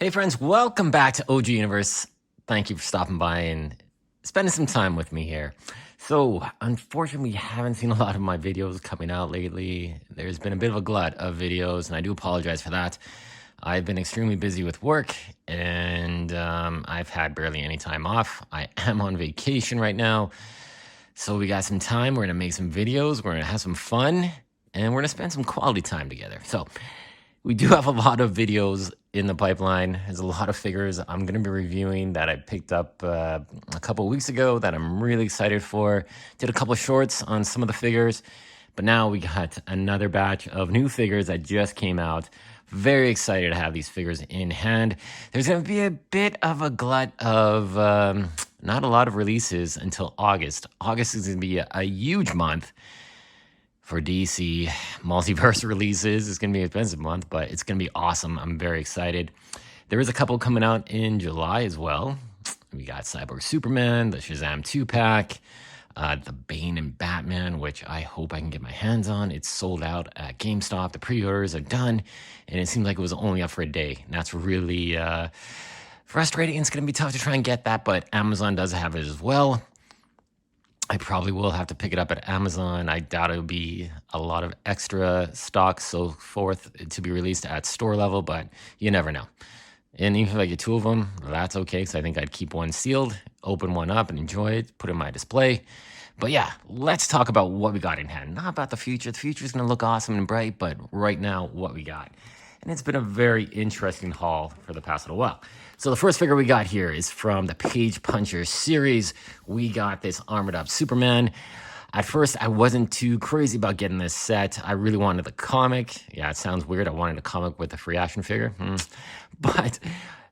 Hey friends, welcome back to OG Universe. Thank you for stopping by and spending some time with me here. So, unfortunately, we haven't seen a lot of my videos coming out lately. There's been a bit of a glut of videos, and I do apologize for that. I've been extremely busy with work, and I've had barely any time off. I am on vacation right now, so we got some time. We're going to make some videos, we're going to have some fun, and we're going to spend some quality time together. So, we do have a lot of videos in the pipeline. There's a lot of figures I'm going to be reviewing that I picked up a couple weeks ago that I'm really excited for. Did a couple of shorts on some of the figures, but now we got another batch of new figures that just came out. Very excited to have these figures in hand. There's going to be a bit of a glut of not a lot of releases until August. August is going to be a huge month for DC. Multiverse releases. It's going to be an expensive month, but it's going to be awesome. I'm very excited. There is a couple coming out in July as well. We got Cyborg Superman, the Shazam 2-pack, the Bane and Batman, which I hope I can get my hands on. It's sold out at GameStop. The pre-orders are done, and it seems like it was only up for a day. And that's really frustrating. It's going to be tough to try and get that, but Amazon does have it as well. I probably will have to pick it up at Amazon. I doubt it'll be a lot of extra stock, so forth, to be released at store level, but you never know. And even if I get two of them, that's okay, because I think I'd keep one sealed, open one up and enjoy it, put it in my display. But yeah, let's talk about what we got in hand. Not about the future. The future is going to look awesome and bright, but right now, what we got. And it's been a very interesting haul for the past little while. So the first figure we got here is from the Page Puncher series. We got this armored up Superman. At first, I wasn't too crazy about getting this set. I really wanted the comic. Yeah, it sounds weird. I wanted a comic with a free action figure. But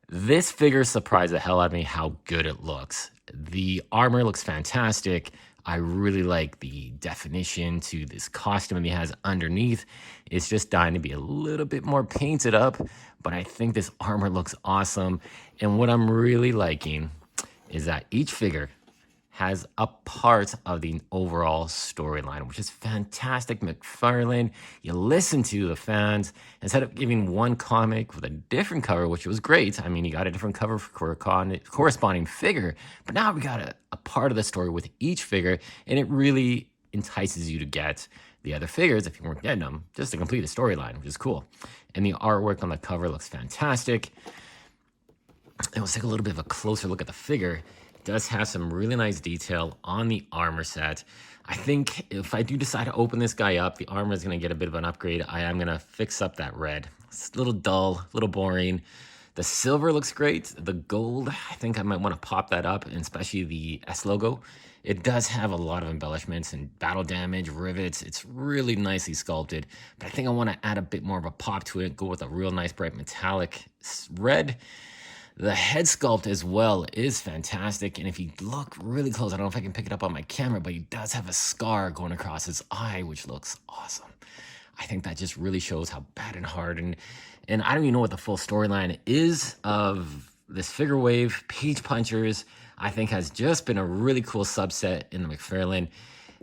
this figure surprised the hell out of me how good it looks. The armor looks fantastic. I really like the definition to this costume he has underneath. It's just dying to be a little bit more painted up, but I think this armor looks awesome. And what I'm really liking is that each figure has a part of the overall storyline, which is fantastic. Mcfarlane, you listen to the fans. Instead of giving one comic with a different cover, which was great. I mean, you got a different cover for corresponding figure, but now we got a part of the story with each figure, and it really entices you to get the other figures if you weren't getting them, just to complete the storyline, which is cool. And the artwork on the cover looks fantastic. And let's take a little bit of a closer look at the figure. Does have some really nice detail on the armor set. I think if I do decide to open this guy up, the armor is going to get a bit of an upgrade. I am going to fix up that red. It's a little dull, a little boring. The silver looks great. The gold, I think I might want to pop that up, and especially the S logo. It does have a lot of embellishments and battle damage, rivets. It's really nicely sculpted, but I think I want to add a bit more of a pop to it, go with a real nice bright metallic red. The head sculpt as well is fantastic, and if you look really close, I don't know if I can pick it up on my camera, but he does have a scar going across his eye, which looks awesome. I think that just really shows how bad and hard, and I don't even know what the full storyline is of this figure wave. Page Punchers, I think, has just been a really cool subset in the Mcfarlane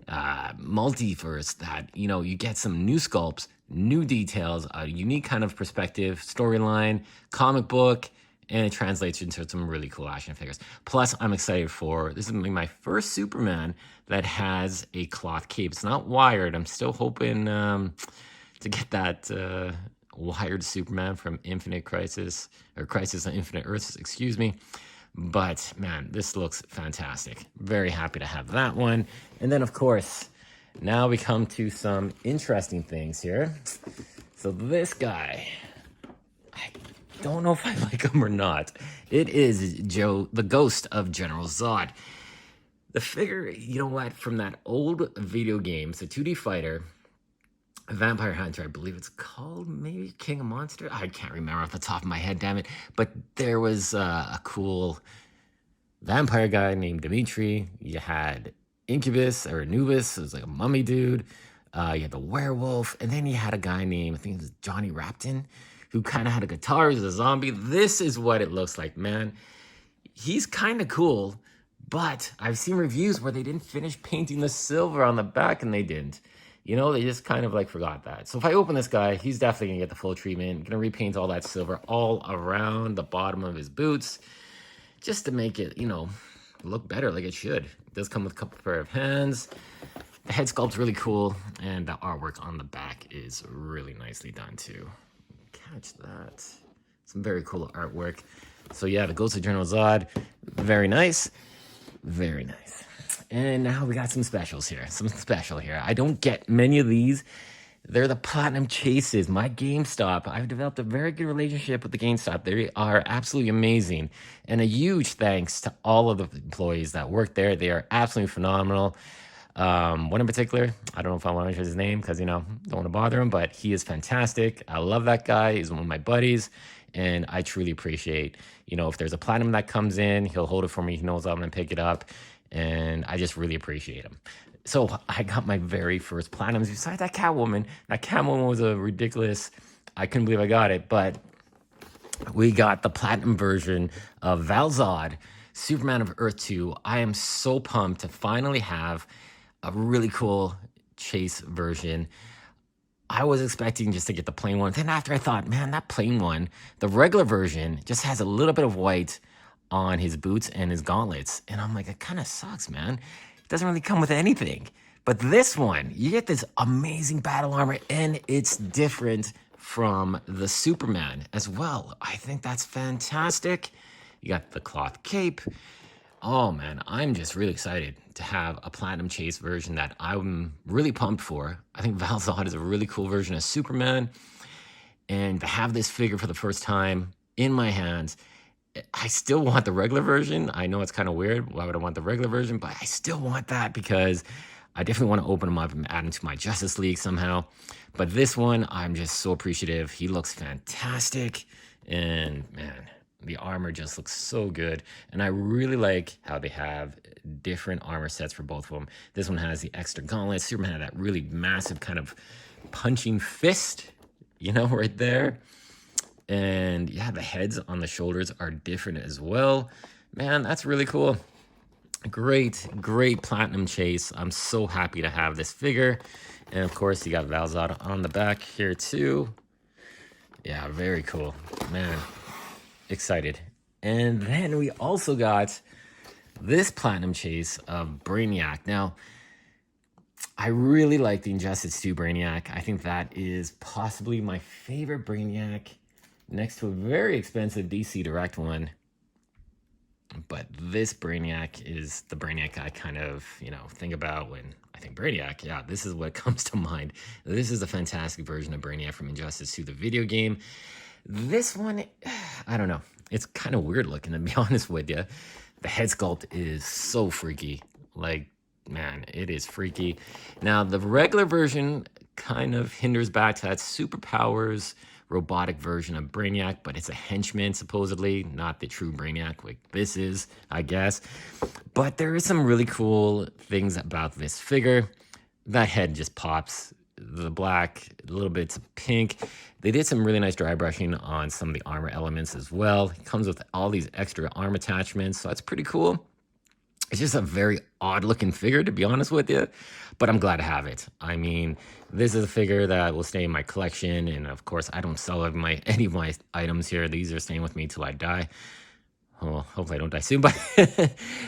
multiverse that, you know, you get some new sculpts, new details, a unique kind of perspective, storyline, comic book, and it translates into some really cool action figures. Plus, I'm excited for, this is my first Superman that has a cloth cape. It's not wired. I'm still hoping to get that wired Superman from Infinite Crisis, or Crisis on Infinite Earths, excuse me. But man, this looks fantastic. Very happy to have that one. And then, of course, now we come to some interesting things here. So this guy, don't know if I like him or not. It is Joe, the ghost of General Zod. The figure, you know what, from that old video game, it's a 2D fighter, Vampire Hunter, I believe it's called, maybe King of Monster? I can't remember off the top of my head, damn it. But there was a cool vampire guy named Dimitri. You had Incubus, or Anubis, it was like a mummy dude. You had the werewolf, and then you had a guy named, I think it was Johnny Rapton, who kind of had a guitar, he's a zombie. This is what it looks like, man. He's kind of cool, but I've seen reviews where they didn't finish painting the silver on the back, and they didn't. You know, they just kind of like forgot that. So if I open this guy, he's definitely gonna get the full treatment. Gonna repaint all that silver all around the bottom of his boots, just to make it, you know, look better like it should. It does come with a couple pair of hands. The head sculpt's really cool, and the artwork on the back is really nicely done too. Catch that. Some very cool artwork. So yeah, the Ghost of General Zod, very nice. Very nice. And now we got some specials here. Something special here. I don't get many of these. They're the Platinum Chases. My GameStop. I've developed a very good relationship with the GameStop. They are absolutely amazing. And a huge thanks to all of the employees that work there. They are absolutely phenomenal. One in particular, I don't know if I want to mention his name because, you know, don't want to bother him, but he is fantastic. I love that guy. He's one of my buddies. And I truly appreciate, you know, if there's a platinum that comes in, he'll hold it for me. He knows I'm going to pick it up. And I just really appreciate him. So I got my very first platinums besides that Catwoman. That Catwoman was a ridiculous, I couldn't believe I got it. But we got the platinum version of Val-Zod, Superman of Earth 2. I am so pumped to finally have a really cool chase version. I was expecting just to get the plain one. Then after I thought, man, that plain one, the regular version just has a little bit of white on his boots and his gauntlets. And I'm like, it kind of sucks, man. It doesn't really come with anything. But this one, you get this amazing battle armor, and it's different from the Superman as well. I think that's fantastic. You got the cloth cape. Oh man, I'm just really excited to have a Platinum Chase version that I'm really pumped for. I think Val-Zod is a really cool version of Superman. And to have this figure for the first time in my hands, I still want the regular version. I know it's kind of weird. Why would I want the regular version? But I still want that because I definitely want to open him up and add him to my Justice League somehow. But this one, I'm just so appreciative. He looks fantastic. And man, the armor just looks so good. And I really like how they have different armor sets for both of them. This one has the extra gauntlet. Superman had that really massive kind of punching fist, you know, right there. And yeah, the heads on the shoulders are different as well. Man, that's really cool. Great Platinum Chase. I'm so happy to have this figure. And of course, you got Val-Zod on the back here too. Yeah, very cool. Man, excited. And then we also got this Platinum Chase of Brainiac. Now, I really like the Injustice 2 Brainiac. I think that is possibly my favorite Brainiac, next to a very expensive DC Direct one. But this Brainiac is the Brainiac I kind of, you know, think about when I think Brainiac. Yeah, this is what comes to mind. This is a fantastic version of Brainiac from Injustice 2, the video game. This one, I don't know. It's kind of weird looking, to be honest with you. The head sculpt is so freaky. Like, man, it is freaky. Now, the regular version kind of hinders back to that superpowers robotic version of Brainiac, but it's a henchman, supposedly, not the true Brainiac like this is, I guess. But there is some really cool things about this figure. That head just pops. The black, little bits of pink. They did some really nice dry brushing on some of the armor elements as well. It comes with all these extra arm attachments, so that's pretty cool. It's just a very odd looking figure, to be honest with you, but I'm glad to have it. I mean, this is a figure that will stay in my collection, and of course, I don't sell any of my items here. These are staying with me till I die. Well, hopefully I don't die soon, but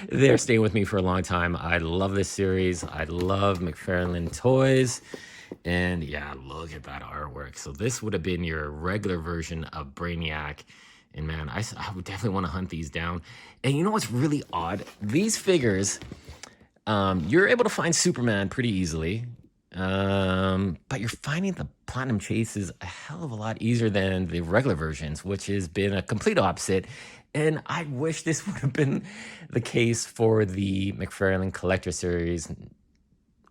they're staying with me for a long time. I love this series. I love Mcfarlane toys. And yeah, look at that artwork. So this would have been your regular version of Brainiac. And man, I would definitely want to hunt these down. And you know what's really odd? These figures, you're able to find Superman pretty easily. But you're finding the Platinum Chases a hell of a lot easier than the regular versions, which has been a complete opposite. And I wish this would have been the case for the Mcfarlane Collector Series,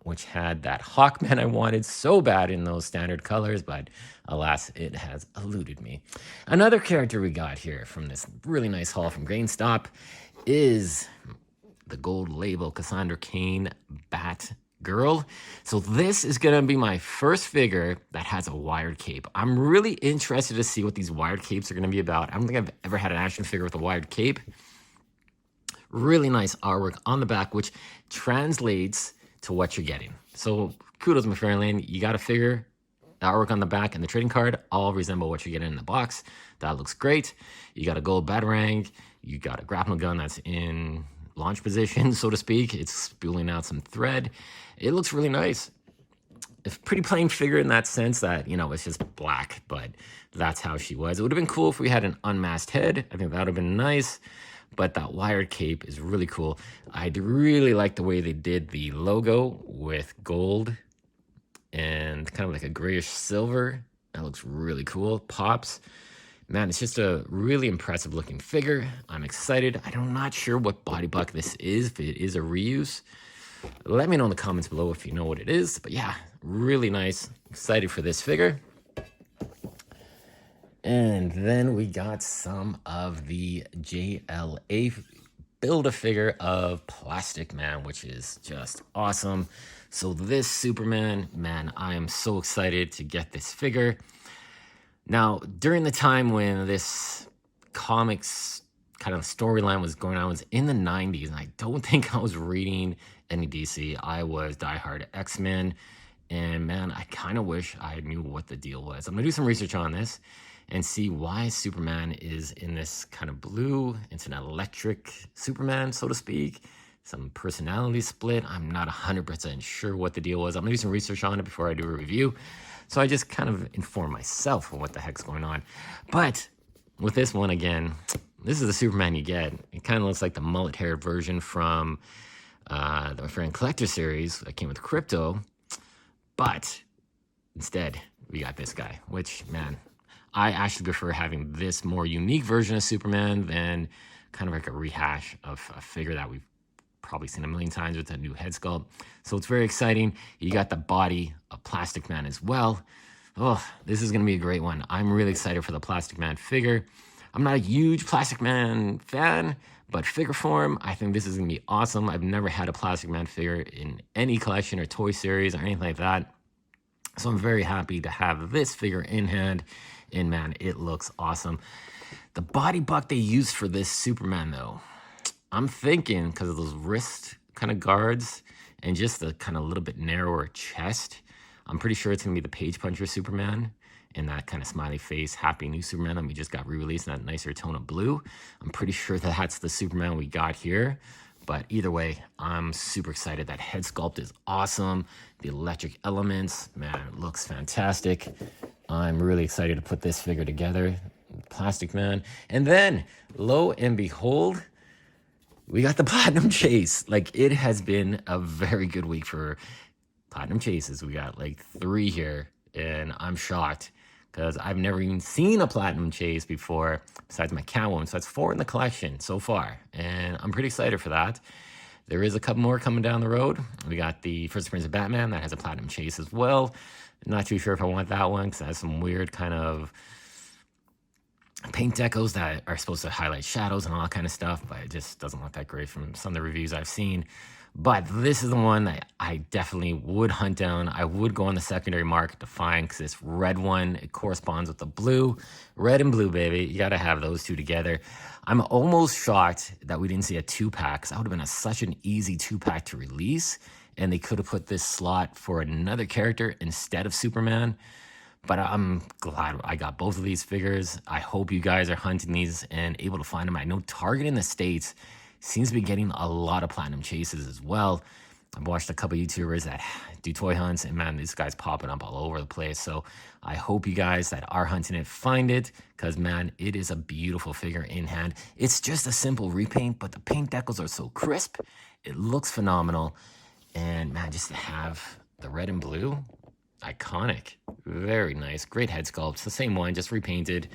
which had that Hawkman I wanted so bad in those standard colors, but alas, it has eluded me. Another character we got here from this really nice haul from GameStop is the gold label Cassandra Cain Batgirl. So this is going to be my first figure that has a wired cape. I'm really interested to see what these wired capes are going to be about. I don't think I've ever had an action figure with a wired cape. Really nice artwork on the back, which translates to what you're getting. So kudos, Mcfarlane. You got a figure. The artwork on the back and the trading card all resemble what you're getting in the box. That looks great. You got a gold batarang. You got a grappling gun that's in launch position, so to speak. It's spooling out some thread. It looks really nice. It's a pretty plain figure in that sense that, you know, it's just black, but that's how she was. It would have been cool if we had an unmasked head. I think that would have been nice. But that wired cape is really cool. I really like the way they did the logo with gold and kind of like a grayish silver. That looks really cool. Pops. Man, it's just a really impressive looking figure. I'm excited. I'm not sure what body buck this is, if it is a reuse. Let me know in the comments below if you know what it is. But yeah, really nice. Excited for this figure. And then we got some of the JLA Build-A-Figure of Plastic Man, which is just awesome. So this Superman, man, I am so excited to get this figure. Now, during the time when this comics kind of storyline was going on, it was in the 90s, and I don't think I was reading any DC. I was diehard X-Men, and man, I kind of wish I knew what the deal was. I'm gonna do some research on this and see why Superman is in this kind of blue. It's an electric Superman, so to speak. Some personality split. I'm not 100% sure what the deal was. I'm gonna do some research on it before I do a review. So I just kind of inform myself on what the heck's going on. But with this one, again, this is the Superman you get. It kind of looks like the mullet-haired version from the Friend Collector series that came with Crypto. But instead, we got this guy, which, man, I actually prefer having this more unique version of Superman than kind of like a rehash of a figure that we've probably seen a million times with a new head sculpt. So it's very exciting. You got the body of Plastic Man as well. Oh, this is going to be a great one. I'm really excited for the Plastic Man figure. I'm not a huge Plastic Man fan, but figure form, I think this is going to be awesome. I've never had a Plastic Man figure in any collection or toy series or anything like that. So I'm very happy to have this figure in hand. And man, it looks awesome. The body buck they used for this Superman, though, I'm thinking because of those wrist kind of guards and just the kind of little bit narrower chest, I'm pretty sure it's going to be the Page Puncher Superman and that kind of smiley face, happy new Superman that we just got re-released in that nicer tone of blue. I'm pretty sure that's the Superman we got here. But either way, I'm super excited. That head sculpt is awesome. The electric elements, man, it looks fantastic. I'm really excited to put this figure together. Plastic Man. And then, lo and behold, we got the Platinum Chase. Like, it has been a very good week for Platinum Chases. We got like 3 here, and I'm shocked because I've never even seen a Platinum Chase before besides my Catwoman. So that's 4 in the collection so far, and I'm pretty excited for that. There is a couple more coming down the road. We got the First Appearance of Batman that has a Platinum Chase as well. Not too sure if I want that one because it has some weird kind of paint decos that are supposed to highlight shadows and all that kind of stuff, but it just doesn't look that great from some of the reviews I've seen. But this is the one that I definitely would hunt down. I would go on the secondary market to find because this red one, it corresponds with the blue. Red and blue, baby. You got to have those two together. I'm almost shocked that we didn't see a 2-pack because that would have been such an easy 2-pack to release, and they could have put this slot for another character instead of Superman. But I'm glad I got both of these figures. I hope you guys are hunting these and able to find them. I know Target in the States seems to be getting a lot of Platinum Chases as well. I've watched a couple YouTubers that do toy hunts, and man, this guy's popping up all over the place. So I hope you guys that are hunting it find it, because man, it is a beautiful figure in hand. It's just a simple repaint, but the paint decals are so crisp. It looks phenomenal. And man, just to have the red and blue, iconic. Very nice. Great head sculpt. It's the same one, just repainted.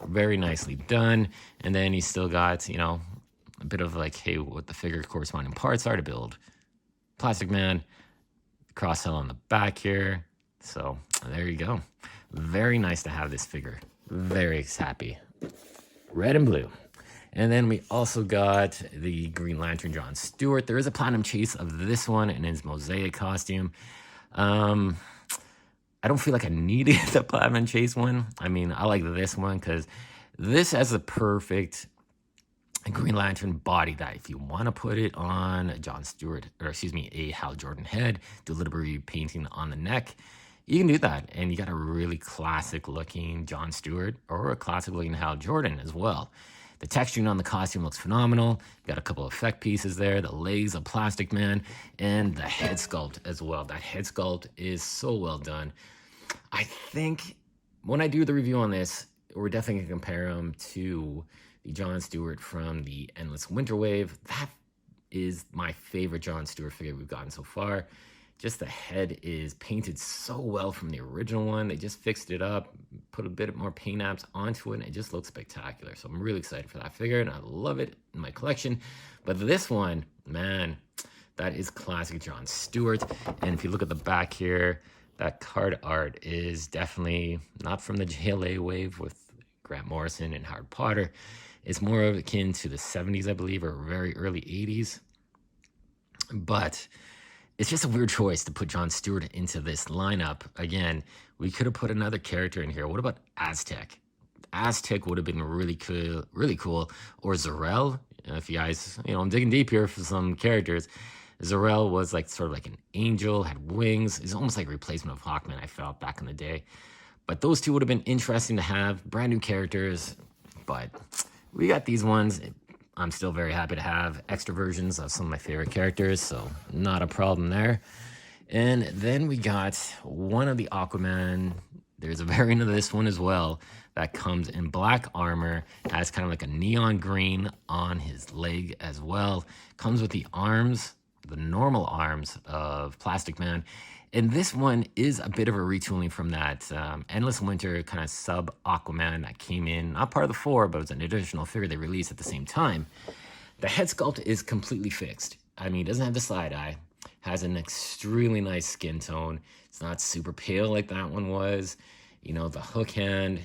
Very nicely done. And then he's still got, you know, a bit of like, hey, what the figure corresponding parts are to build Plastic Man. Cross hell on the back here. So there you go. Very nice to have this figure. Very happy. Red and blue. And then we also got the Green Lantern John Stewart. There is a Platinum Chase of this one in his Mosaic costume. I don't feel like I needed the Platinum Chase one. I mean, I like this one because this has a perfect a Green Lantern body that if you want to put it on a John Stewart, or excuse me, a Hal Jordan head, do a little bit of repainting on the neck, you can do that. And you got a really classic looking John Stewart or a classic looking Hal Jordan as well. The texturing on the costume looks phenomenal. Got a couple of effect pieces there, the legs of Plastic Man, and the head sculpt as well. That head sculpt is so well done. I think when I do the review on this, we're definitely going to compare him to the John Stewart from the Endless Winter Wave. That is my favorite John Stewart figure we've gotten so far. Just the head is painted so well from the original one. They just fixed it up, put a bit more paint apps onto it, and it just looks spectacular. So I'm really excited for that figure, and I love it in my collection. But this one, man, that is classic John Stewart. And if you look at the back here, that card art is definitely not from the JLA wave with Grant Morrison and Howard Potter. It's more akin to the 70s, I believe, or very early 80s. But it's just a weird choice to put John Stewart into this lineup. Again, we could have put another character in here. What about Aztec? Aztec would have been really cool. Or Zor-El, if you guys, I'm digging deep here for some characters. Zor-El was like sort of like an angel, had wings. It's almost like a replacement of Hawkman, I felt, back in the day. But those two would have been interesting to have, brand new characters. But we got these ones. I'm still very happy to have extra versions of some of my favorite characters, so not a problem there. And then we got one of the Aquaman. There's a variant of this one as well that comes in black armor, has kind of like a neon green on his leg as well. Comes with the arms, the normal arms of Plastic Man. And this one is a bit of a retooling from that Endless Winter kind of sub-Aquaman that came in, not part of the 4, but it was an additional figure they released at the same time. The head sculpt is completely fixed. I mean, it doesn't have the side eye. Has an extremely nice skin tone. It's not super pale like that one was. The hook hand,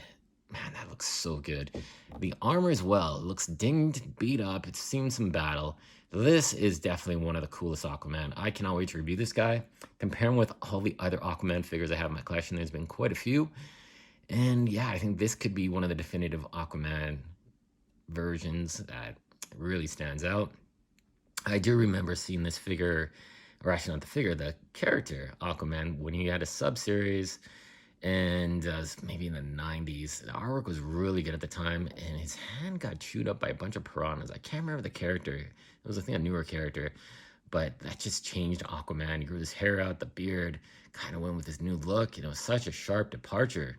man, that looks so good. The armor as well, it looks dinged, beat up. It's seen some battle. This is definitely one of the coolest Aquaman. I cannot wait to review this guy. Comparing with all the other Aquaman figures I have in my collection, there's been quite a few. And yeah, I think this could be one of the definitive Aquaman versions that really stands out. I do remember seeing this figure, or actually not the figure, the character Aquaman, when he had a sub-series, and maybe in the 90s. The artwork was really good at the time, and his hand got chewed up by a bunch of piranhas. I can't remember the character. It was, I think, a newer character, but that just changed Aquaman. He grew his hair out, the beard, kind of went with his new look. Such a sharp departure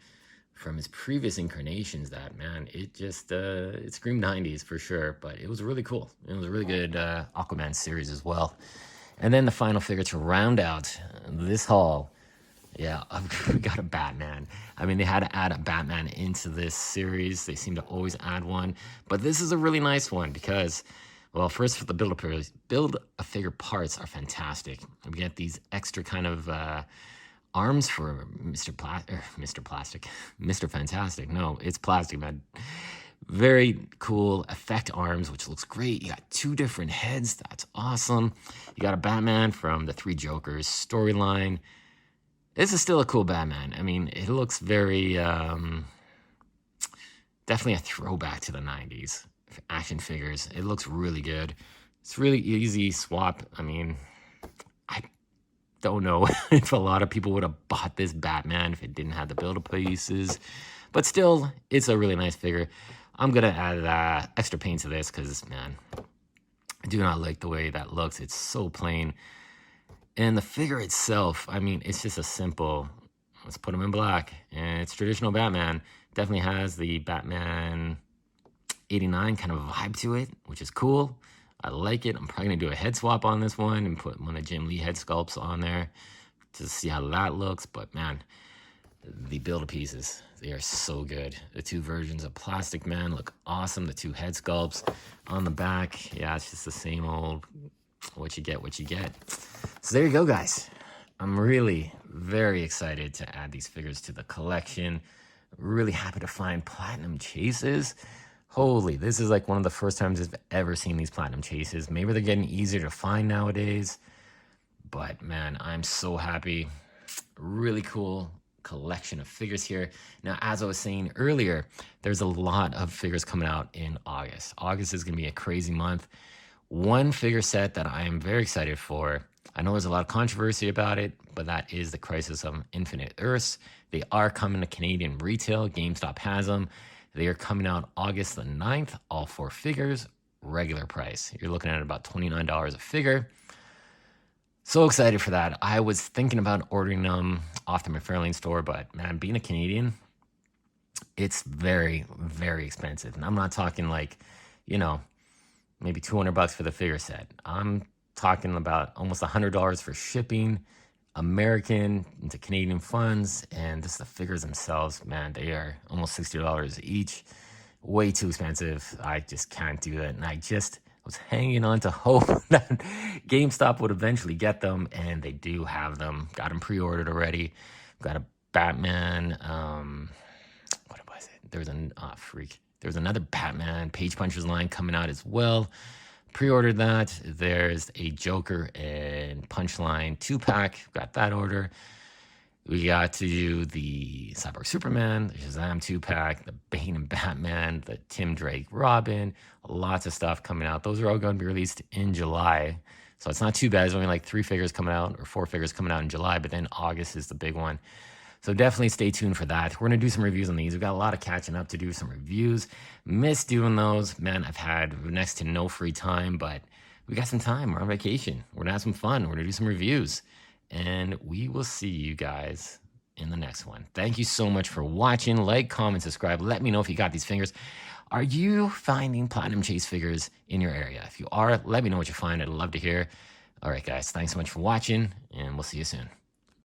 from his previous incarnations that, man, it just, it screamed 90s for sure, but it was really cool. It was a really good Aquaman series as well. And then the final figure to round out this haul, yeah, we got a Batman. I mean, they had to add a Batman into this series. They seem to always add one. But this is a really nice one because, well, first, for the Build-A-Figure parts are fantastic. We get these extra kind of arms for Mr. Fantastic. No, it's Plastic Man. Very cool effect arms, which looks great. You got 2 different heads. That's awesome. You got a Batman from the 3 Jokers storyline. This is still a cool Batman. I mean, it looks very, definitely a throwback to the 90s action figures. It looks really good. It's really easy swap. I mean, I don't know if a lot of people would have bought this Batman if it didn't have the build-up pieces, but still, it's a really nice figure. I'm going to add extra paint to this because, man, I do not like the way that looks. It's so plain. And the figure itself, I mean, it's just a simple, let's put him in black. And it's traditional Batman. Definitely has the Batman 89 kind of vibe to it, which is cool. I like it. I'm probably going to do a head swap on this one and put one of Jim Lee head sculpts on there to see how that looks. But, man, the build pieces, they are so good. The 2 versions of Plastic Man look awesome. The 2 head sculpts on the back. Yeah, it's just the same old what you get. So there you go, guys. I'm really very excited to add these figures to the collection. Really happy to find Platinum Chases. Holy, this is like one of the first times I've ever seen these Platinum Chases. Maybe they're getting easier to find nowadays. But, man, I'm so happy. Really cool collection of figures here. Now, as I was saying earlier, there's a lot of figures coming out in August. August is going to be a crazy month. One figure set that I am very excited for, I know there's a lot of controversy about it, but that is the Crisis of Infinite Earths. They are coming to Canadian retail. GameStop has them. They are coming out August the 9th, all 4 figures, regular price. You're looking at about $29 a figure. So excited for that. I was thinking about ordering them off the Mcfarlane store, but man, being a Canadian, it's very, very expensive. And I'm not talking like, you know, maybe $200 for the figure set. I'm talking about almost $100 for shipping, American into Canadian funds, and just the figures themselves, man, they are almost $60 each. Way too expensive. I just can't do that. And I was hanging on to hope that GameStop would eventually get them, and they do have them. Got them pre-ordered already. Got a Batman. What was it? There's another Batman Page Punchers line coming out as well. Pre-ordered that. There's a Joker and Punchline 2-pack. Got that order. We got to do the Cyborg Superman, the Shazam 2-pack, the Bane and Batman, the Tim Drake Robin, lots of stuff coming out. Those are all going to be released in July. So it's not too bad. There's only like 3 figures coming out or 4 figures coming out in July, but then August is the big one. So definitely stay tuned for that. We're going to do some reviews on these. We've got a lot of catching up to do, some reviews. Miss doing those. Man, I've had next to no free time, but we got some time. We're on vacation. We're going to have some fun. We're going to do some reviews. And we will see you guys in the next one. Thank you so much for watching. Like, comment, subscribe. Let me know if you got these figures. Are you finding Platinum Chase figures in your area? If you are, let me know what you find. I'd love to hear. All right, guys. Thanks so much for watching, and we'll see you soon.